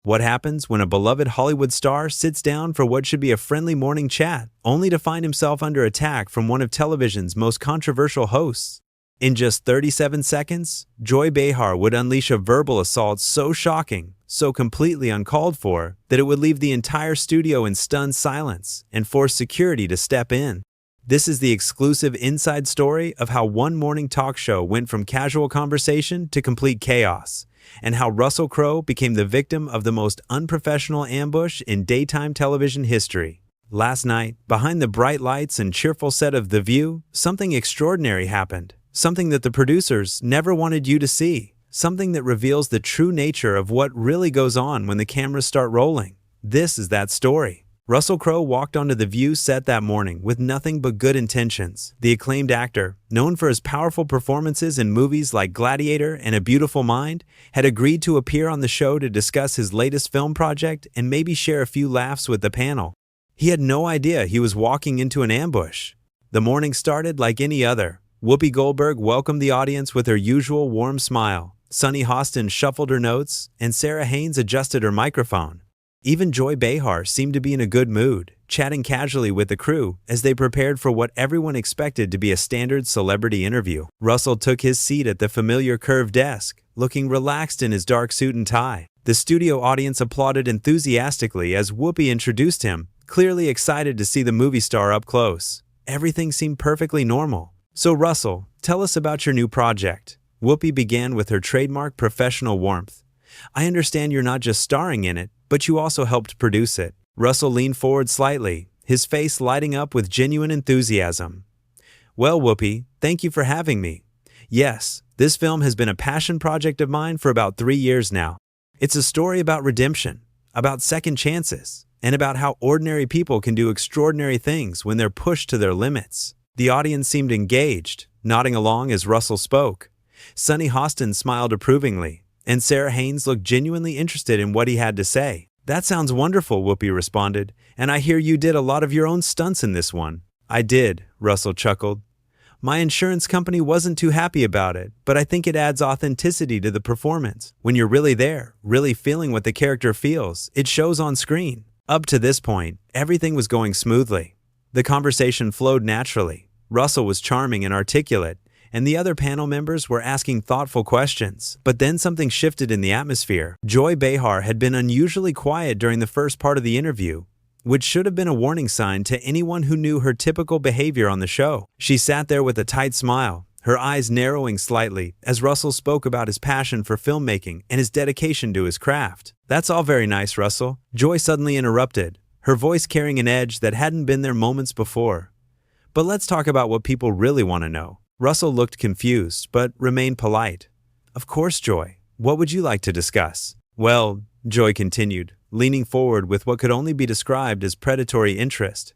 What happens when a beloved Hollywood star sits down for what should be a friendly morning chat, only to find himself under attack from one of television's most controversial hosts? In just 37 seconds, Joy Behar would unleash a verbal assault so shocking, so completely uncalled for, that it would leave the entire studio in stunned silence and force security to step in. This is the exclusive inside story of how one morning talk show went from casual conversation to complete chaos, and how Russel Crowe became the victim of the most unprofessional ambush in daytime television history. Last night, behind the bright lights and cheerful set of The View, something extraordinary happened. Something that the producers never wanted you to see. Something that reveals the true nature of what really goes on when the cameras start rolling. This is that story. Russel Crowe walked onto The View set that morning with nothing but good intentions. The acclaimed actor, known for his powerful performances in movies like Gladiator and A Beautiful Mind, had agreed to appear on the show to discuss his latest film project and maybe share a few laughs with the panel. He had no idea he was walking into an ambush. The morning started like any other. Whoopi Goldberg welcomed the audience with her usual warm smile. Sunny Hostin shuffled her notes, and Sarah Haynes adjusted her microphone. Even Joy Behar seemed to be in a good mood, chatting casually with the crew as they prepared for what everyone expected to be a standard celebrity interview. Russell took his seat at the familiar curved desk, looking relaxed in his dark suit and tie. The studio audience applauded enthusiastically as Whoopi introduced him, clearly excited to see the movie star up close. Everything seemed perfectly normal. "So Russell, tell us about your new project." Whoopi began with her trademark professional warmth. "I understand you're not just starring in it, but you also helped produce it." Russell leaned forward slightly, his face lighting up with genuine enthusiasm. "Well, Whoopi, thank you for having me. Yes, this film has been a passion project of mine for about 3 years now. It's a story about redemption, about second chances, and about how ordinary people can do extraordinary things when they're pushed to their limits." The audience seemed engaged, nodding along as Russell spoke. Sunny Hostin smiled approvingly, and Sarah Haynes looked genuinely interested in what he had to say. "That sounds wonderful," Whoopi responded, "and I hear you did a lot of your own stunts in this one." "I did," Russell chuckled. "My insurance company wasn't too happy about it, but I think it adds authenticity to the performance. When you're really there, really feeling what the character feels, it shows on screen." Up to this point, everything was going smoothly. The conversation flowed naturally. Russell was charming and articulate, and the other panel members were asking thoughtful questions. But then something shifted in the atmosphere. Joy Behar had been unusually quiet during the first part of the interview, which should have been a warning sign to anyone who knew her typical behavior on the show. She sat there with a tight smile, her eyes narrowing slightly as Russell spoke about his passion for filmmaking and his dedication to his craft. "That's all very nice, Russell," Joy suddenly interrupted, her voice carrying an edge that hadn't been there moments before. "But let's talk about what people really want to know." Russell looked confused, but remained polite. "Of course, Joy. What would you like to discuss?" "Well," Joy continued, leaning forward with what could only be described as predatory interest,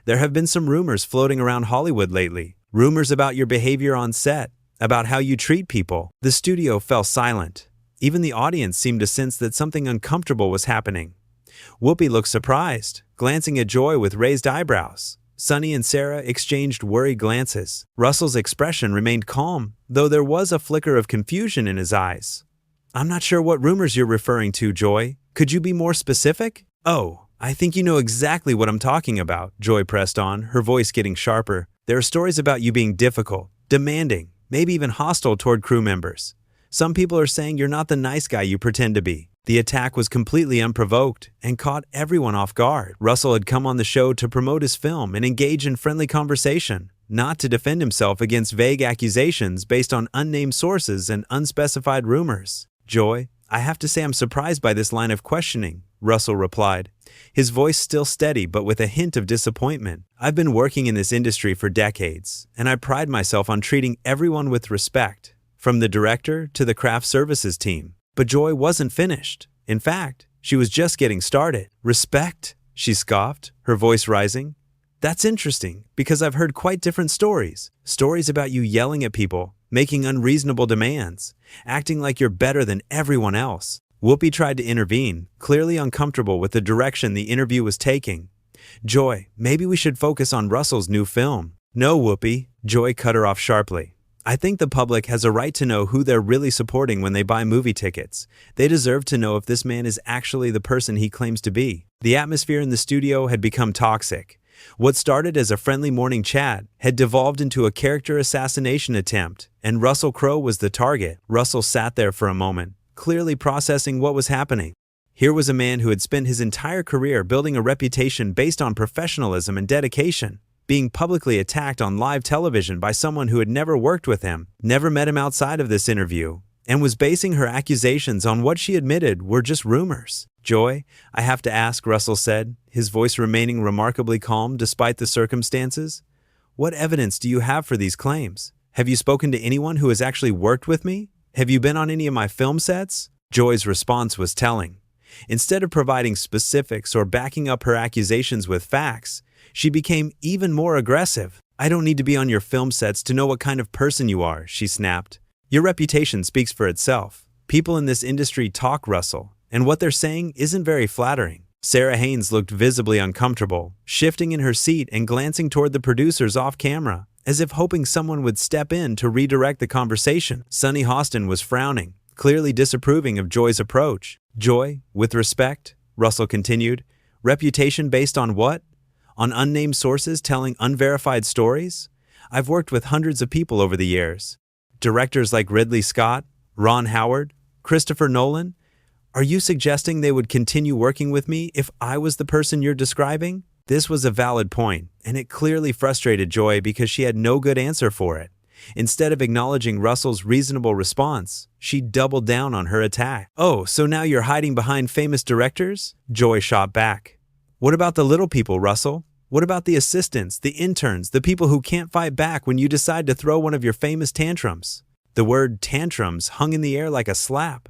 "there have been some rumors floating around Hollywood lately. Rumors about your behavior on set, about how you treat people." The studio fell silent. Even the audience seemed to sense that something uncomfortable was happening. Whoopi looked surprised, glancing at Joy with raised eyebrows. Sunny and Sarah exchanged worried glances. Russell's expression remained calm, though there was a flicker of confusion in his eyes. "I'm not sure what rumors you're referring to, Joy. Could you be more specific?" "Oh, I think you know exactly what I'm talking about," Joy pressed on, her voice getting sharper. "There are stories about you being difficult, demanding, maybe even hostile toward crew members. Some people are saying you're not the nice guy you pretend to be." The attack was completely unprovoked and caught everyone off guard. Russell had come on the show to promote his film and engage in friendly conversation, not to defend himself against vague accusations based on unnamed sources and unspecified rumors. "Joy, I have to say I'm surprised by this line of questioning," Russell replied, his voice still steady but with a hint of disappointment. "I've been working in this industry for decades, and I pride myself on treating everyone with respect, from the director to the craft services team." But Joy wasn't finished. In fact, she was just getting started. "Respect?" she scoffed, her voice rising. "That's interesting, because I've heard quite different stories. Stories about you yelling at people, making unreasonable demands, acting like you're better than everyone else." Whoopi tried to intervene, clearly uncomfortable with the direction the interview was taking. "Joy, maybe we should focus on Russell's new film." "No, Whoopi," Joy cut her off sharply. I think the public has a right to know who they're really supporting when they buy movie tickets. They deserve to know if this man is actually the person he claims to be. The atmosphere in the studio had become toxic. What started as a friendly morning chat had devolved into a character assassination attempt, and Russel Crowe was the target. Russell sat there for a moment, clearly processing what was happening. Here was a man who had spent his entire career building a reputation based on professionalism and dedication, being publicly attacked on live television by someone who had never worked with him, never met him outside of this interview, and was basing her accusations on what she admitted were just rumors. Joy, I have to ask, Russell said, his voice remaining remarkably calm despite the circumstances. What evidence do you have for these claims? Have you spoken to anyone who has actually worked with me? Have you been on any of my film sets? Joy's response was telling. Instead of providing specifics or backing up her accusations with facts, she became even more aggressive. I don't need to be on your film sets to know what kind of person you are, she snapped. Your reputation speaks for itself. People in this industry talk, Russell, and what they're saying isn't very flattering. Sarah Haynes looked visibly uncomfortable, shifting in her seat and glancing toward the producers off camera, as if hoping someone would step in to redirect the conversation. Sunny Hostin was frowning, clearly disapproving of Joy's approach. Joy, with respect, Russell continued, reputation based on what? On unnamed sources telling unverified stories? I've worked with hundreds of people over the years. Directors like Ridley Scott, Ron Howard, Christopher Nolan. Are you suggesting they would continue working with me if I was the person you're describing? This was a valid point, and it clearly frustrated Joy because she had no good answer for it. Instead of acknowledging Russell's reasonable response, she doubled down on her attack. Oh, so now you're hiding behind famous directors? Joy shot back. What about the little people, Russell? What about the assistants, the interns, the people who can't fight back when you decide to throw one of your famous tantrums? The word tantrums hung in the air like a slap.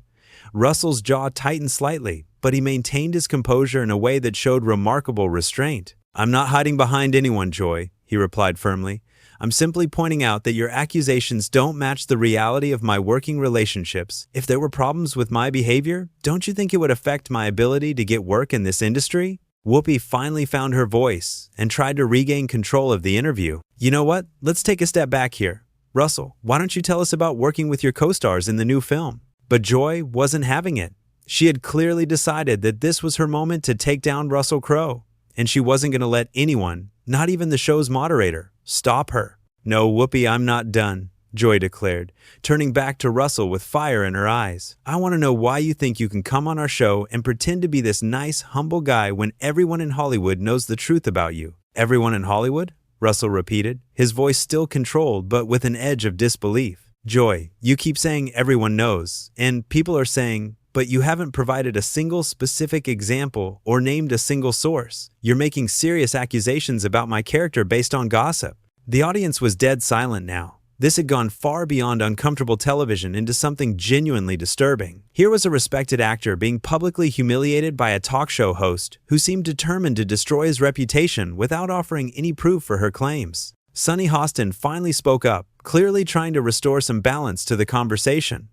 Russell's jaw tightened slightly, but he maintained his composure in a way that showed remarkable restraint. I'm not hiding behind anyone, Joy, he replied firmly. I'm simply pointing out that your accusations don't match the reality of my working relationships. If there were problems with my behavior, don't you think it would affect my ability to get work in this industry? Whoopi finally found her voice and tried to regain control of the interview. You know what? Let's take a step back here. Russell, why don't you tell us about working with your co-stars in the new film? But Joy wasn't having it. She had clearly decided that this was her moment to take down Russel Crowe, and she wasn't going to let anyone, not even the show's moderator, stop her. No, Whoopi, I'm not done, Joy declared, turning back to Russell with fire in her eyes. I want to know why you think you can come on our show and pretend to be this nice, humble guy when everyone in Hollywood knows the truth about you. Everyone in Hollywood? Russell repeated, his voice still controlled but with an edge of disbelief. Joy, you keep saying everyone knows, and people are saying, but you haven't provided a single specific example or named a single source. You're making serious accusations about my character based on gossip. The audience was dead silent now. This had gone far beyond uncomfortable television into something genuinely disturbing. Here was a respected actor being publicly humiliated by a talk show host who seemed determined to destroy his reputation without offering any proof for her claims. Sunny Hostin finally spoke up, clearly trying to restore some balance to the conversation.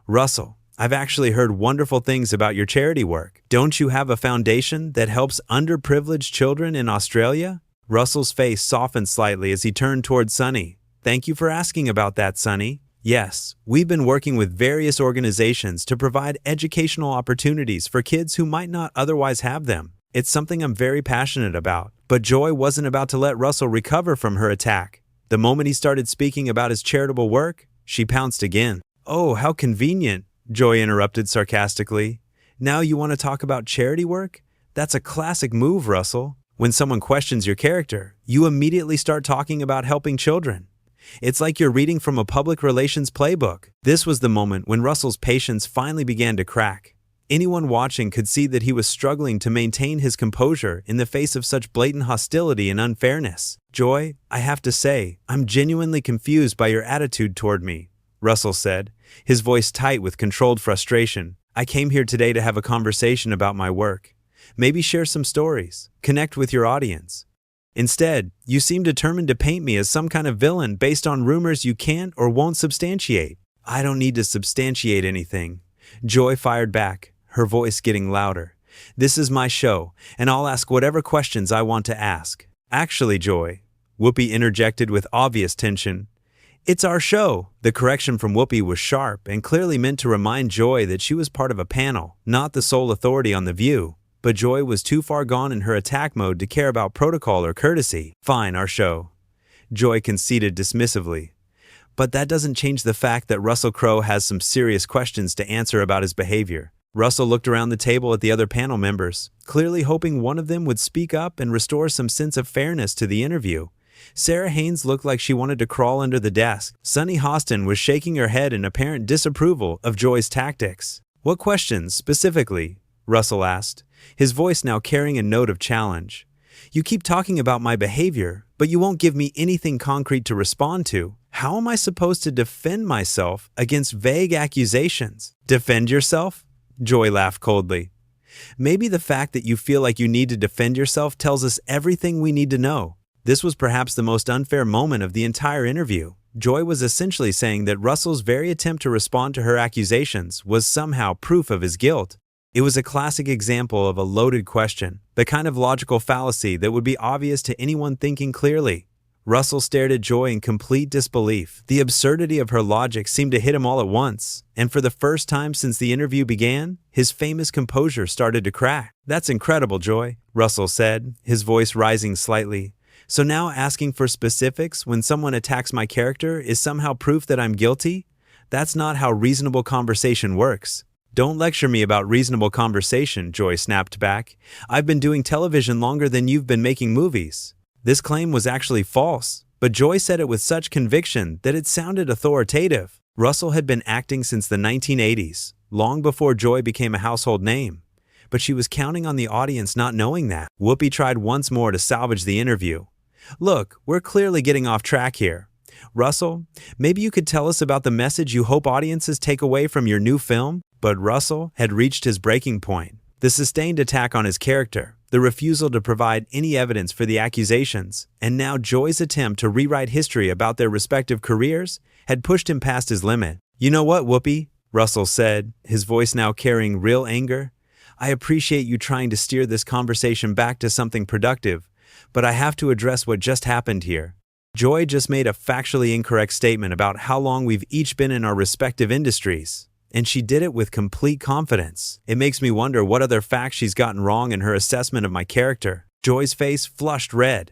Russell, I've actually heard wonderful things about your charity work. Don't you have a foundation that helps underprivileged children in Australia? Russell's face softened slightly as he turned toward Sunny. Thank you for asking about that, Sunny. Yes, we've been working with various organizations to provide educational opportunities for kids who might not otherwise have them. It's something I'm very passionate about. But Joy wasn't about to let Russell recover from her attack. The moment he started speaking about his charitable work, she pounced again. Oh, how convenient, Joy interrupted sarcastically. Now you want to talk about charity work? That's a classic move, Russell. When someone questions your character, you immediately start talking about helping children. It's like you're reading from a public relations playbook. This was the moment when Russell's patience finally began to crack. Anyone watching could see that he was struggling to maintain his composure in the face of such blatant hostility and unfairness. Joy, I have to say, I'm genuinely confused by your attitude toward me, Russell said, his voice tight with controlled frustration. I came here today to have a conversation about my work. Maybe share some stories, connect with your audience. Instead, you seem determined to paint me as some kind of villain based on rumors you can't or won't substantiate. I don't need to substantiate anything. Joy fired back, her voice getting louder. This is my show, and I'll ask whatever questions I want to ask. Actually, Joy, Whoopi interjected with obvious tension, It's our show. The correction from Whoopi was sharp and clearly meant to remind Joy that she was part of a panel, not the sole authority on The View. But Joy was too far gone in her attack mode to care about protocol or courtesy. Fine, our show. Joy conceded dismissively. But that doesn't change the fact that Russel Crowe has some serious questions to answer about his behavior. Russell looked around the table at the other panel members, clearly hoping one of them would speak up and restore some sense of fairness to the interview. Sarah Haynes looked like she wanted to crawl under the desk. Sunny Hostin was shaking her head in apparent disapproval of Joy's tactics. What questions, specifically? Russell asked, his voice now carrying a note of challenge. You keep talking about my behavior, but you won't give me anything concrete to respond to. How am I supposed to defend myself against vague accusations? Defend yourself? Joy laughed coldly. Maybe the fact that you feel like you need to defend yourself tells us everything we need to know. This was perhaps the most unfair moment of the entire interview. Joy was essentially saying that Russell's very attempt to respond to her accusations was somehow proof of his guilt. It was a classic example of a loaded question, the kind of logical fallacy that would be obvious to anyone thinking clearly. Russell stared at Joy in complete disbelief. The absurdity of her logic seemed to hit him all at once, and for the first time since the interview began, his famous composure started to crack. That's incredible, Joy, Russell said, his voice rising slightly. So now asking for specifics when someone attacks my character is somehow proof that I'm guilty? That's not how reasonable conversation works. Don't lecture me about reasonable conversation, Joy snapped back. I've been doing television longer than you've been making movies. This claim was actually false, but Joy said it with such conviction that it sounded authoritative. Russell had been acting since the 1980s, long before Joy became a household name. But she was counting on the audience not knowing that. Whoopi tried once more to salvage the interview. Look, we're clearly getting off track here. Russell, maybe you could tell us about the message you hope audiences take away from your new film? But Russell had reached his breaking point. The sustained attack on his character, the refusal to provide any evidence for the accusations, and now Joy's attempt to rewrite history about their respective careers had pushed him past his limit. You know what, Whoopi? Russell said, his voice now carrying real anger. I appreciate you trying to steer this conversation back to something productive, but I have to address what just happened here. Joy just made a factually incorrect statement about how long we've each been in our respective industries. And she did it with complete confidence. It makes me wonder what other facts she's gotten wrong in her assessment of my character. Joy's face flushed red.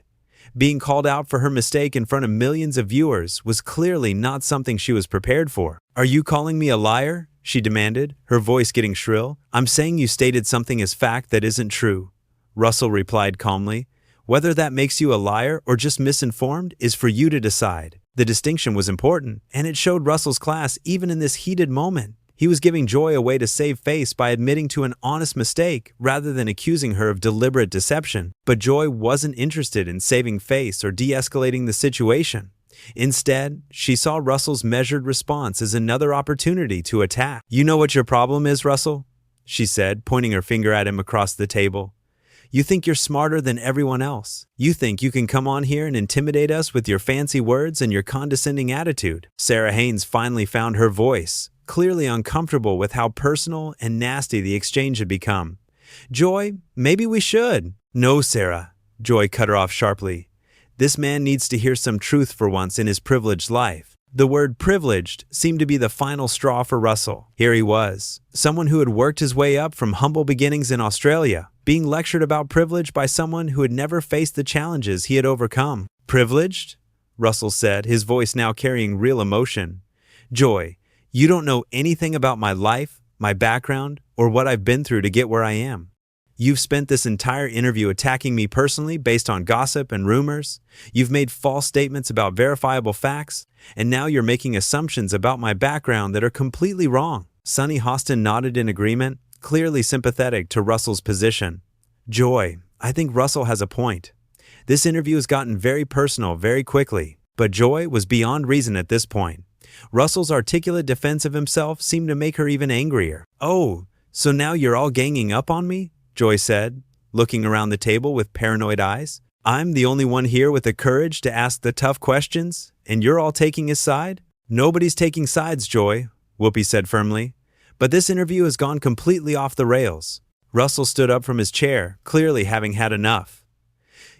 Being called out for her mistake in front of millions of viewers was clearly not something she was prepared for. Are you calling me a liar? She demanded, her voice getting shrill. I'm saying you stated something as fact that isn't true. Russell replied calmly. Whether that makes you a liar or just misinformed is for you to decide. The distinction was important, and it showed Russell's class even in this heated moment. He was giving Joy a way to save face by admitting to an honest mistake rather than accusing her of deliberate deception. But Joy wasn't interested in saving face or de-escalating the situation. Instead, she saw Russell's measured response as another opportunity to attack. You know what your problem is, Russell? She said, pointing her finger at him across the table. You think you're smarter than everyone else. You think you can come on here and intimidate us with your fancy words and your condescending attitude. Sarah Haynes finally found her voice, clearly uncomfortable with how personal and nasty the exchange had become. Joy, maybe we should. No, Sarah, Joy cut her off sharply. This man needs to hear some truth for once in his privileged life. The word privileged seemed to be the final straw for Russell. Here he was, someone who had worked his way up from humble beginnings in Australia, being lectured about privilege by someone who had never faced the challenges he had overcome. Privileged? Russell said, his voice now carrying real emotion. Joy, you don't know anything about my life, my background, or what I've been through to get where I am. You've spent this entire interview attacking me personally based on gossip and rumors. You've made false statements about verifiable facts, and now you're making assumptions about my background that are completely wrong. Sunny Hostin nodded in agreement, clearly sympathetic to Russell's position. Joy, I think Russell has a point. This interview has gotten very personal very quickly, but Joy was beyond reason at this point. Russell's articulate defense of himself seemed to make her even angrier. Oh, so now you're all ganging up on me? Joy said, looking around the table with paranoid eyes. I'm the only one here with the courage to ask the tough questions, and you're all taking his side? Nobody's taking sides, Joy, Whoopi said firmly. But this interview has gone completely off the rails. Russell stood up from his chair, clearly having had enough.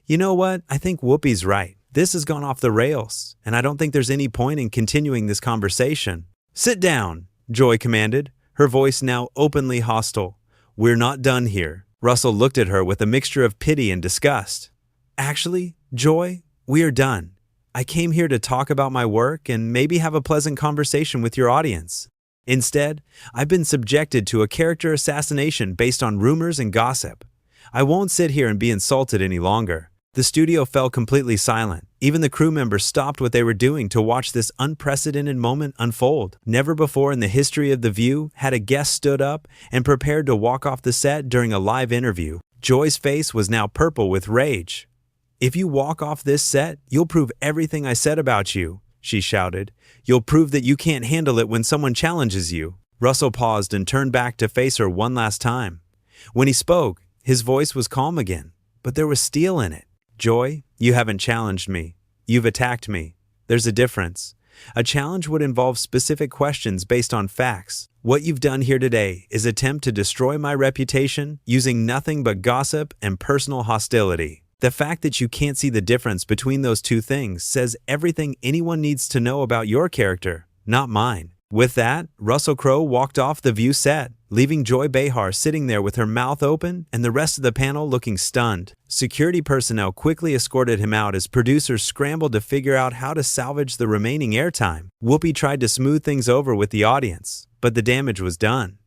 You know what? I think Whoopi's right. This has gone off the rails, and I don't think there's any point in continuing this conversation. Sit down, Joy commanded, her voice now openly hostile. We're not done here. Russell looked at her with a mixture of pity and disgust. Actually, Joy, we are done. I came here to talk about my work and maybe have a pleasant conversation with your audience. Instead, I've been subjected to a character assassination based on rumors and gossip. I won't sit here and be insulted any longer. The studio fell completely silent. Even the crew members stopped what they were doing to watch this unprecedented moment unfold. Never before in the history of The View had a guest stood up and prepared to walk off the set during a live interview. Joy's face was now purple with rage. If you walk off this set, you'll prove everything I said about you, she shouted. You'll prove that you can't handle it when someone challenges you. Russell paused and turned back to face her one last time. When he spoke, his voice was calm again, but there was steel in it. Joy, you haven't challenged me. You've attacked me. There's a difference. A challenge would involve specific questions based on facts. What you've done here today is attempt to destroy my reputation using nothing but gossip and personal hostility. The fact that you can't see the difference between those two things says everything anyone needs to know about your character, not mine. With that, Russel Crowe walked off the View set, leaving Joy Behar sitting there with her mouth open and the rest of the panel looking stunned. Security personnel quickly escorted him out as producers scrambled to figure out how to salvage the remaining airtime. Whoopi tried to smooth things over with the audience, but the damage was done.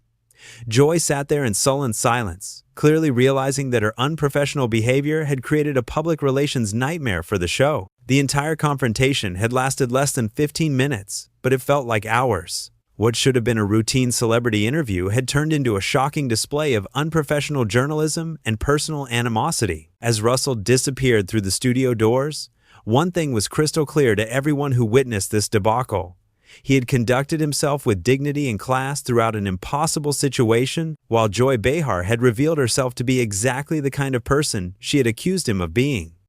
Joy sat there in sullen silence, clearly realizing that her unprofessional behavior had created a public relations nightmare for the show. The entire confrontation had lasted less than 15 minutes, but it felt like hours. What should have been a routine celebrity interview had turned into a shocking display of unprofessional journalism and personal animosity. As Russell disappeared through the studio doors, one thing was crystal clear to everyone who witnessed this debacle. He had conducted himself with dignity and class throughout an impossible situation, while Joy Behar had revealed herself to be exactly the kind of person she had accused him of being.